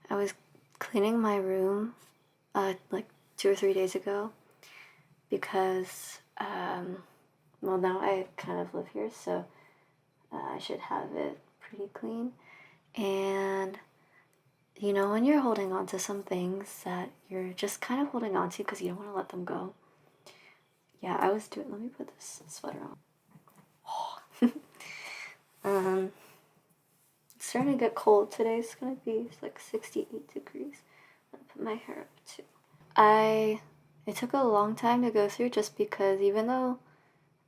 I was cleaning my room like 2 or 3 days ago because, well, now I kind of live here, so I should have it pretty clean. And when you're holding on to some things that you're just kind of holding on to because you don't want to let them go. Yeah, I was doing, let me put this sweater on. um, it's starting to get cold today. It's gonna be like 68 degrees. I'm gonna put my hair up too. It took a long time to go through just because even though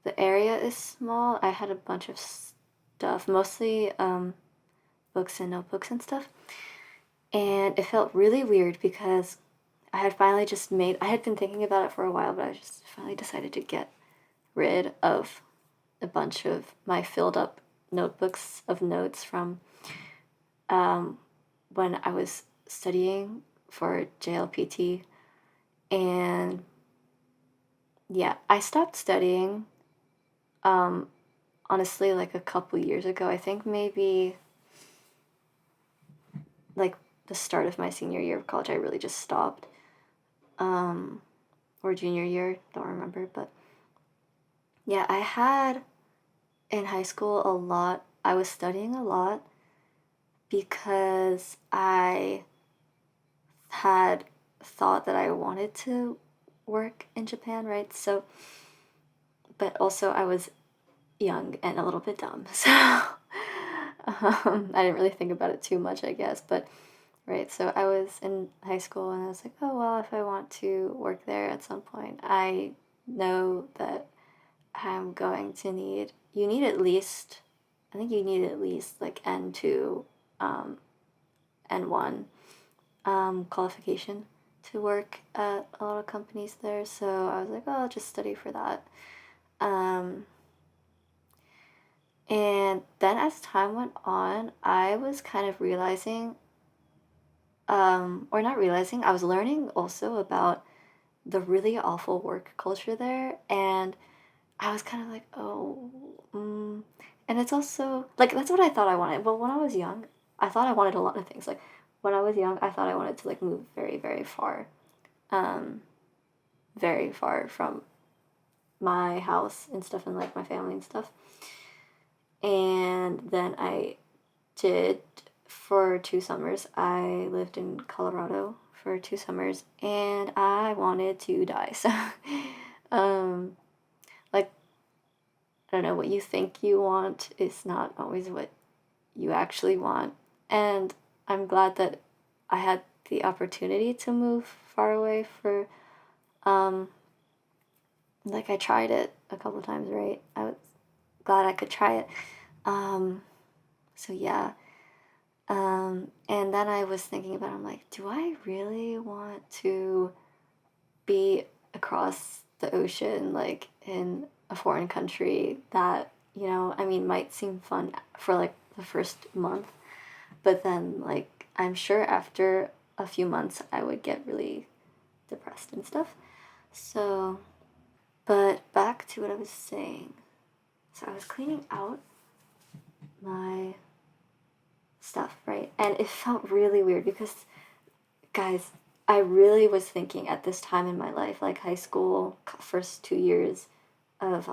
the area is small, I had a bunch of stuff, mostly books and notebooks and stuff. And it felt really weird because I had finally I had been thinking about it for a while, but I just finally decided to get rid of a bunch of my filled up notebooks of notes from when I was studying for JLPT. And yeah, I stopped studying, honestly, like a couple years ago. I think maybe like the start of my senior year of college, I really just stopped. Or junior year, don't remember. But yeah, I had in high school I was studying a lot because I had thought that I wanted to work in Japan, right? So, but also I was young and a little bit dumb, so I didn't really think about it too much, I guess. But right, so I was in high school and I was like, oh, well, if I want to work there at some point, I know that you need at least, I think you need at least like N2, N1 qualification to work at a lot of companies there. So I was like, oh, I'll just study for that. And then as time went on, I was kind of realizing, or not realizing, I was learning also about the really awful work culture there. And I was kind of like, oh, and it's also like that's what I thought I wanted. But when I was young, I thought I wanted a lot of things. Like when I was young, I thought I wanted to like move very, um, very far from my house and stuff, and like my family and stuff. And then I did for 2 summers. I lived in Colorado for 2 summers, and I wanted to die. So, um, like I don't know, what you think you want is not always what you actually want. And I'm glad that I had the opportunity to move far away for, um, like I tried it a couple times, right? I was glad I could try it. Um, so yeah. And then I was thinking about, I'm like, do I really want to be across the ocean, like in a foreign country that, I mean, might seem fun for like the first month, but then, like, I'm sure after a few months I would get really depressed and stuff. So, but back to what I was saying. So I was cleaning out my stuff, right? And it felt really weird because, guys, I really was thinking at this time in my life, like high school, first 2 years of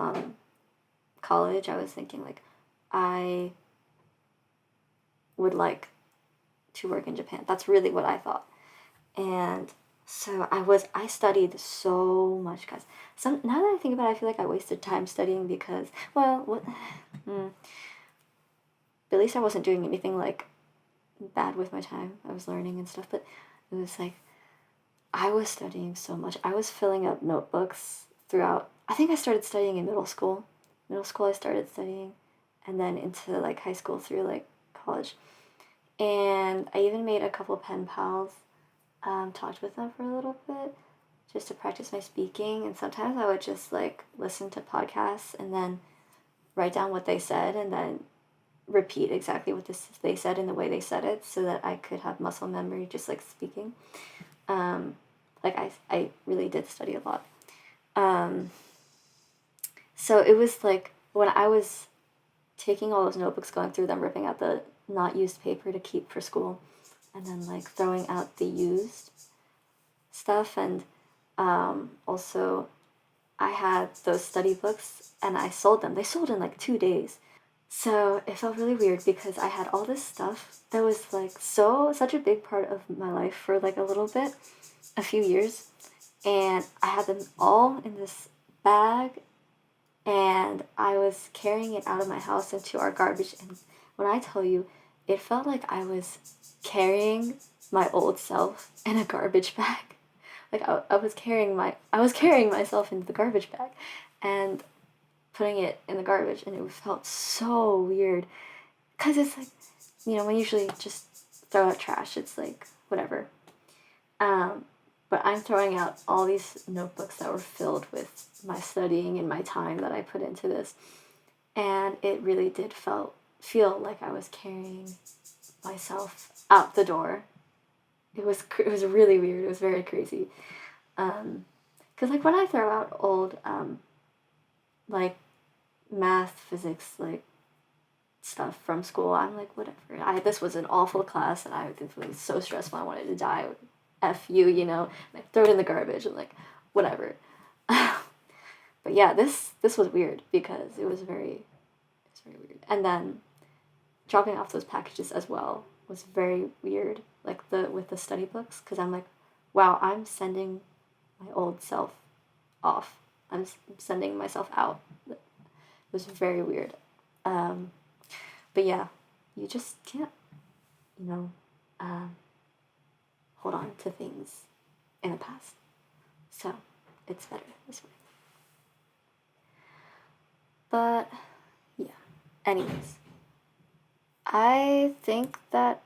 college, I was thinking like I would like to work in Japan. That's really what I thought. And so I studied so much, guys. Now that I think about it, I feel like I wasted time studying because, well, what, at least I wasn't doing anything like bad with my time. I was learning and stuff, but it was like I was studying so much. I was filling up notebooks throughout. I think I started studying in middle school. Middle school, I started studying, and then into like high school through like college. And I even made a couple pen pals, talked with them for a little bit just to practice my speaking. And sometimes I would just like listen to podcasts and then write down what they said and then repeat exactly what they said in the way they said it so that I could have muscle memory just like speaking. Like I really did study a lot. So it was like when I was taking all those notebooks, going through them, ripping out the not used paper to keep for school, and then like throwing out the used stuff. And also I had those study books and I sold them. They sold in like 2 days. So it felt really weird because I had all this stuff that was like such a big part of my life for like a little bit, a few years, and I had them all in this bag, and I was carrying it out of my house into our garbage. And when I tell you, it felt like I was carrying my old self in a garbage bag. Like I was carrying myself into the garbage bag, and putting it in the garbage, and it felt so weird because it's like, when you usually just throw out trash, it's like whatever. But I'm throwing out all these notebooks that were filled with my studying and my time that I put into this, and it really did feel like I was carrying myself out the door. It was really weird. It was very crazy. Because like when I throw out old like math, physics, like stuff from school, I'm like, whatever. This was an awful class, and I was so stressful. I wanted to die. F you, Like throw it in the garbage and like whatever. But yeah, this was weird because it was very weird. And then dropping off those packages as well was very weird. Like with the study books, because I'm like, wow, I'm sending my old self off. I'm sending myself out. It was very weird. But yeah, you just can't, you know, hold on to things in the past. So it's better this way. But yeah, anyways, I think that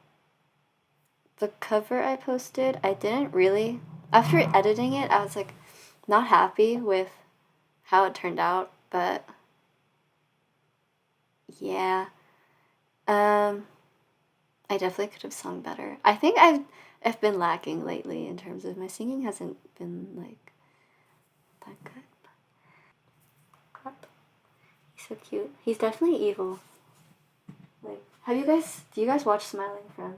the cover I posted, I didn't really, after editing it, I was like not happy with how it turned out, but yeah. I definitely could have sung better. I think I've been lacking lately in terms of my singing hasn't been like that good. Crap. He's so cute. He's definitely evil. Like, do you guys watch Smiling Friends?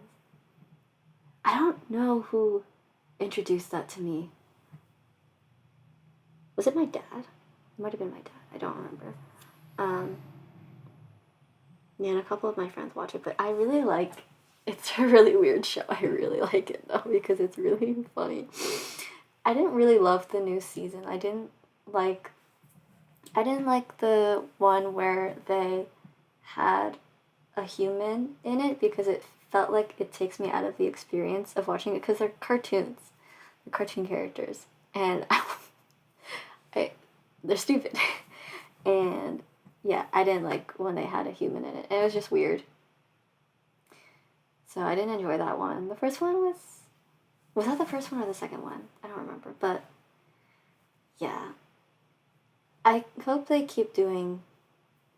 I don't know who introduced that to me. Was it my dad? It might have been my dad. I don't remember. Yeah, and a couple of my friends watch it, but I really like. It's a really weird show. I really like it though because it's really funny. I didn't really love the new season. Like. I didn't like the one where they had a human in it because it felt like it takes me out of the experience of watching it because they're cartoons, they're cartoon characters, and they're stupid. And yeah, I didn't like when they had a human in it. It was just weird. So I didn't enjoy that one. The first one was that the first one or the second one? I don't remember, but yeah. I hope they keep doing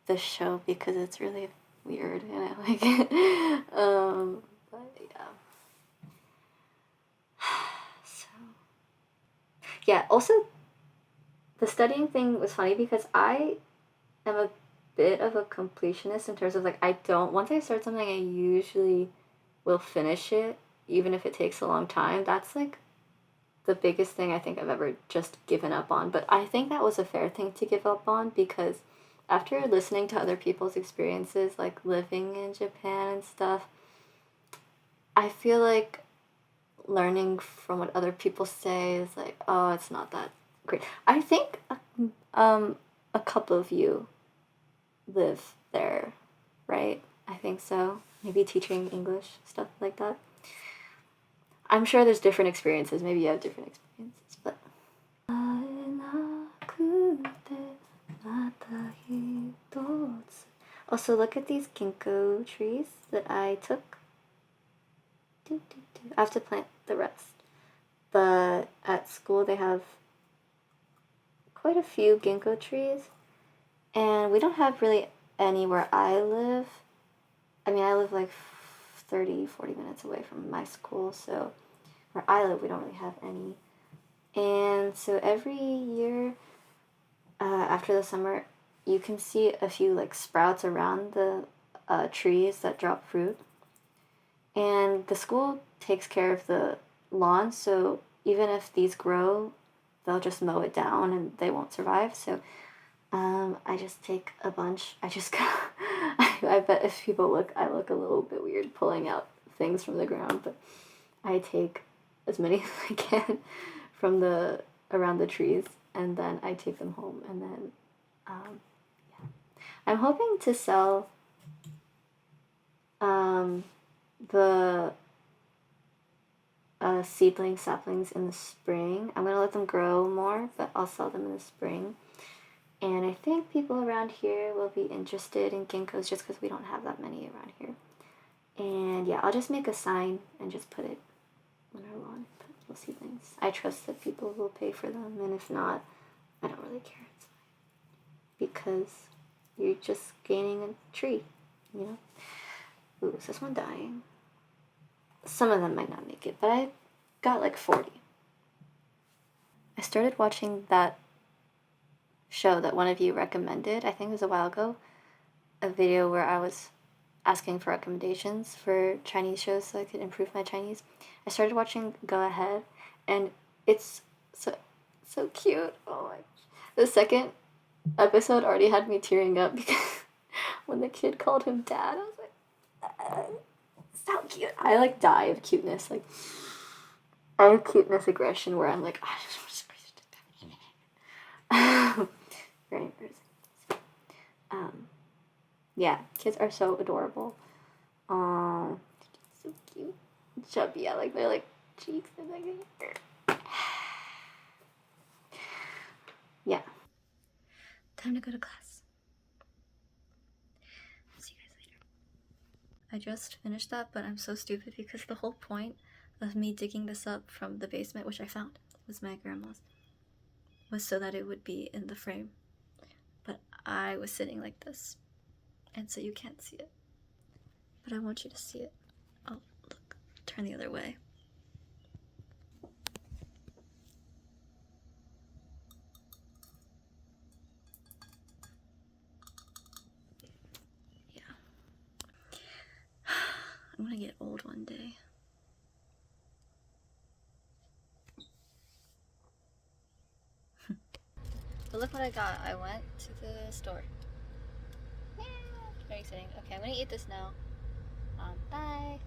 this show because it's really weird and I like it. But yeah. So yeah, also the studying thing was funny because I am a bit of a completionist in terms of like once I start something I usually will finish it even if it takes a long time. That's like the biggest thing I think I've ever just given up on. But I think that was a fair thing to give up on because after listening to other people's experiences, like living in Japan and stuff, I feel like learning from what other people say is like, oh, it's not that great. I think a couple of you live there, right? I think so. Maybe teaching English, stuff like that. I'm sure there's different experiences. Maybe you have different experiences, but. Also, look at these ginkgo trees that I took. I have to plant the rest. But at school they have quite a few ginkgo trees. And we don't have really any where I live. I mean, I live like 30-40 minutes away from my school, so where I live we don't really have any. And so every year after the summer you can see a few like sprouts around the trees that drop fruit, And the school takes care of the lawn, so even if these grow, they'll just mow it down and they won't survive. So I just take a bunch. I just got, I bet if people look, I look a little bit weird pulling out things from the ground, but I take as many as I can from the around the trees, and then I take them home, and then yeah. I'm hoping to sell um, the saplings in the spring. I'm gonna let them grow more, but I'll sell them in the spring. And I think people around here will be interested in ginkgos just because we don't have that many around here. And yeah, I'll just make a sign and just put it on our lawn, put little seedlings. I trust that people will pay for them, and if not, I don't really care. It's fine. Because you're just gaining a tree, you know? Ooh, is this one dying? Some of them might not make it, but I got like 40. I started watching that show that one of you recommended, I think it was a while ago, a video where I was asking for recommendations for Chinese shows so I could improve my Chinese. I started watching Go Ahead, and it's so cute. Oh my! The second episode already had me tearing up because when the kid called him dad, I was like, so cute. I like die of cuteness. Like I have cuteness aggression where I'm like, I just want to squeeze it. Right. Yeah, kids are so adorable. So cute. Chubby. I like their like cheeks and like yeah. Time to go to class. See you guys later. I just finished that, but I'm so stupid because the whole point of me digging this up from the basement, which I found was my grandma's, was so that it would be in the frame. But I was sitting like this, and so you can't see it. But I want you to see it. Oh, look, turn the other way. Yeah. I'm gonna get old one day. But look what I got. I went to the store. Yeah. Very exciting. Okay, I'm gonna eat this now. Bye.